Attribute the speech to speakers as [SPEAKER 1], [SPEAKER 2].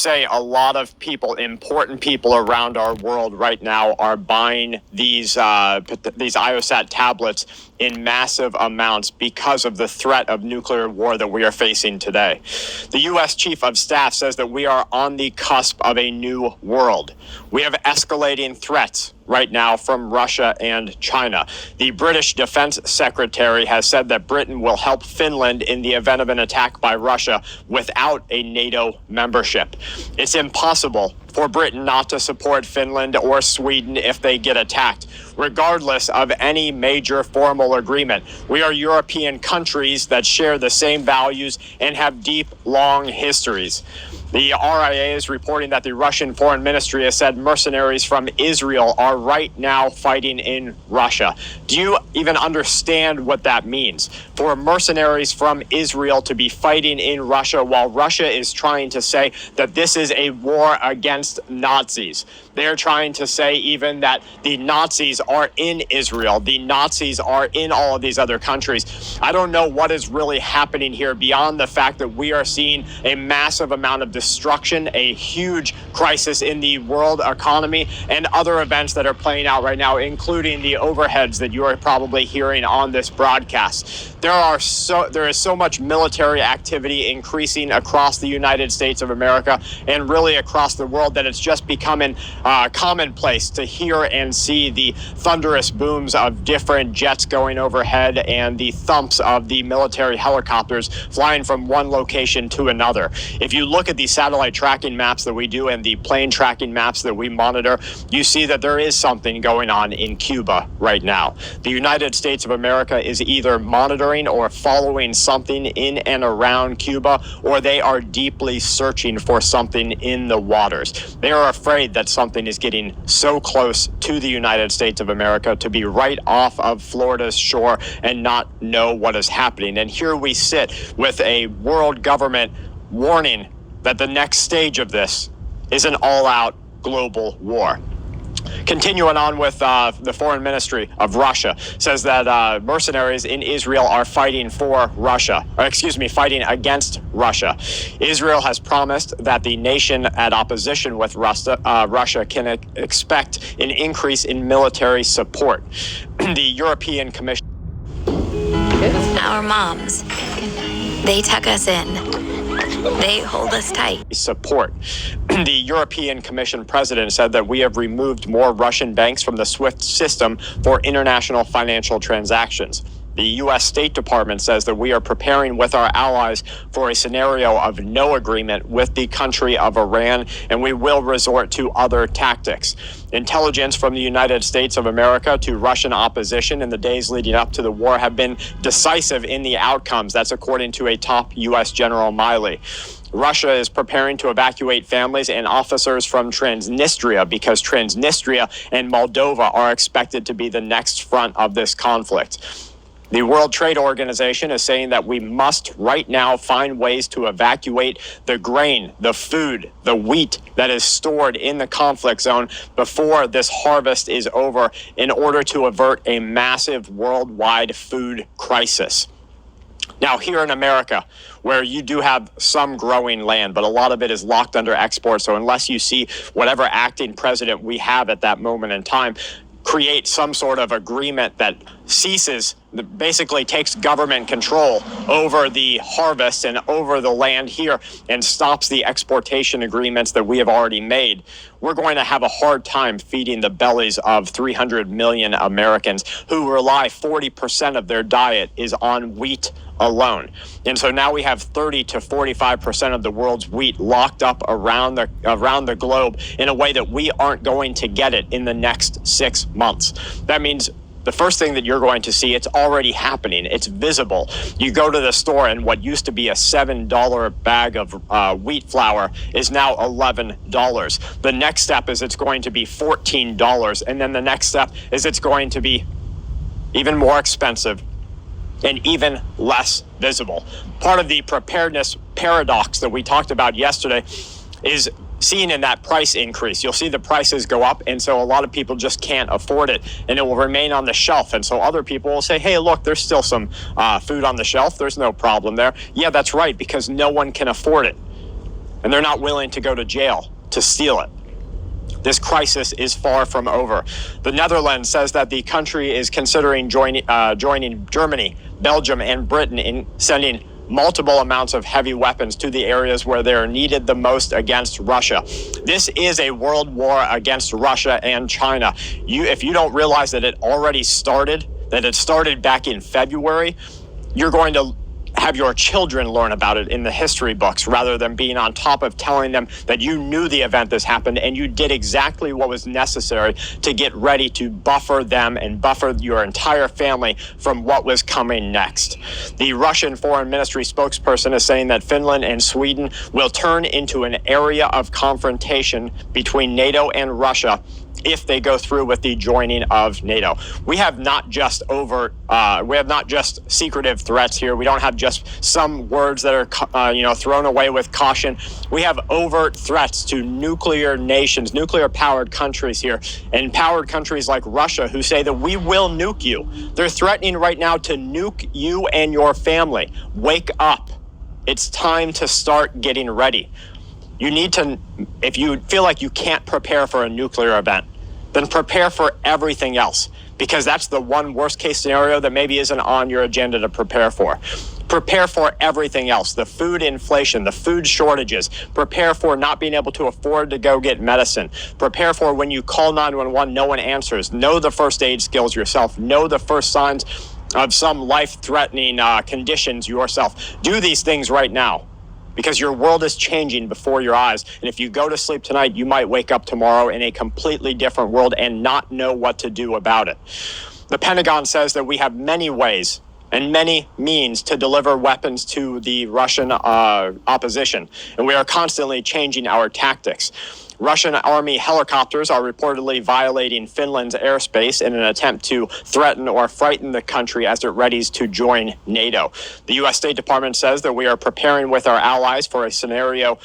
[SPEAKER 1] say a lot of people, important people around our world right now, are buying these IOSAT tablets in massive amounts because of the threat of nuclear war that we are facing today. The U.S. Chief of Staff says that we are on the cusp of a new world. We have escalating threats right now from Russia and China. The British Defense Secretary has said that Britain will help Finland in the event of an attack by Russia without a NATO membership. It's impossible for Britain not to support Finland or Sweden if they get attacked, regardless of any major formal agreement. We are European countries that share the same values and have deep, long histories. The RIA is reporting that the Russian Foreign Ministry has said mercenaries from Israel are right now fighting in Russia. Do you even understand what that means? For mercenaries from Israel to be fighting in Russia while Russia is trying to say that this is a war against Nazis. They're trying to say even that the Nazis are in Israel. The Nazis are in all of these other countries. I don't know what is really happening here beyond the fact that we are seeing a massive amount of destruction, a huge crisis in the world economy, and other events that are playing out right now, including the overheads that you are probably hearing on this broadcast. There is so much military activity increasing across the United States of America and really across the world that it's just becoming commonplace to hear and see the thunderous booms of different jets going overhead and the thumps of the military helicopters flying from one location to another. If you look at the satellite tracking maps that we do and the plane tracking maps that we monitor, you see that there is something going on in Cuba right now. The United States of America is either monitoring or following something in and around Cuba, or they are deeply searching for something in the waters. They are afraid that something is getting so close to the United States of America to be right off of Florida's shore and not know what is happening. And here we sit with a world government warning that the next stage of this is an all-out global war. Continuing on with the Foreign Ministry of Russia, says that mercenaries in Israel are fighting against Russia. Israel has promised that the nation at opposition with Russia can expect an increase in military support. The European Commission.
[SPEAKER 2] Our moms, they tuck us in. They hold us tight.
[SPEAKER 1] Support. The European Commission president said that we have removed more Russian banks from the SWIFT system for international financial transactions. The U.S. State Department says that we are preparing with our allies for a scenario of no agreement with the country of Iran, and we will resort to other tactics. Intelligence from the United States of America to Russian opposition in the days leading up to the war have been decisive in the outcomes. That's according to a top U.S. General Milley. Russia is preparing to evacuate families and officers from Transnistria because Transnistria and Moldova are expected to be the next front of this conflict. The World Trade Organization is saying that we must right now find ways to evacuate the grain, the food, the wheat that is stored in the conflict zone before this harvest is over in order to avert a massive worldwide food crisis. Now, here in America, where you do have some growing land, but a lot of it is locked under export, so unless you see whatever acting president we have at that moment in time create some sort of agreement that basically takes government control over the harvest and over the land here and stops the exportation agreements that we have already made, we're going to have a hard time feeding the bellies of 300 million Americans who rely 40% of their diet is on wheat alone. And so now we have 30 to 45% of the world's wheat locked up around the globe in a way that we aren't going to get it in the next 6 months. That means the first thing that you're going to see, it's already happening. It's visible. You go to the store and what used to be a $7 bag of wheat flour is now $11. The next step is it's going to be $14. And then the next step is it's going to be even more expensive and even less visible. Part of the preparedness paradox that we talked about yesterday is seen in that price increase. You'll see the prices go up, and so a lot of people just can't afford it, and it will remain on the shelf. And so other people will say, hey, look, there's still some food on the shelf. There's no problem there. Yeah, that's right, because no one can afford it. and they're not willing to go to jail to steal it. This crisis is far from over. The Netherlands says that the country is considering joining Germany, Belgium, and Britain in sending multiple amounts of heavy weapons to the areas where they're needed the most against Russia. This is a world war against Russia and China. If you don't realize that it already started, that it started back in February, you're going to have your children learn about it in the history books rather than being on top of telling them that you knew the event this happened and you did exactly what was necessary to get ready to buffer them and buffer your entire family from what was coming next. The Russian Foreign Ministry spokesperson is saying that Finland and Sweden will turn into an area of confrontation between NATO and Russia if they go through with the joining of NATO. We have not just secretive threats here. We don't have just some words that are, thrown away with caution. We have overt threats to nuclear nations, nuclear-powered countries here, and powered countries like Russia who say that we will nuke you. They're threatening right now to nuke you and your family. Wake up. It's time to start getting ready. You need to, if you feel like you can't prepare for a nuclear event, then prepare for everything else, because that's the one worst case scenario that maybe isn't on your agenda to prepare for. Prepare for everything else, the food inflation, the food shortages. Prepare for not being able to afford to go get medicine. Prepare for when you call 911, no one answers. Know the first aid skills yourself. Know the first signs of some life-threatening conditions yourself. Do these things right now, because your world is changing before your eyes. And if you go to sleep tonight, you might wake up tomorrow in a completely different world and not know what to do about it. The Pentagon says that we have many ways and many means to deliver weapons to the Russian opposition, and we are constantly changing our tactics. Russian army helicopters are reportedly violating Finland's airspace in an attempt to threaten or frighten the country as it readies to join NATO. The U.S. State Department says that we are preparing with our allies for a scenario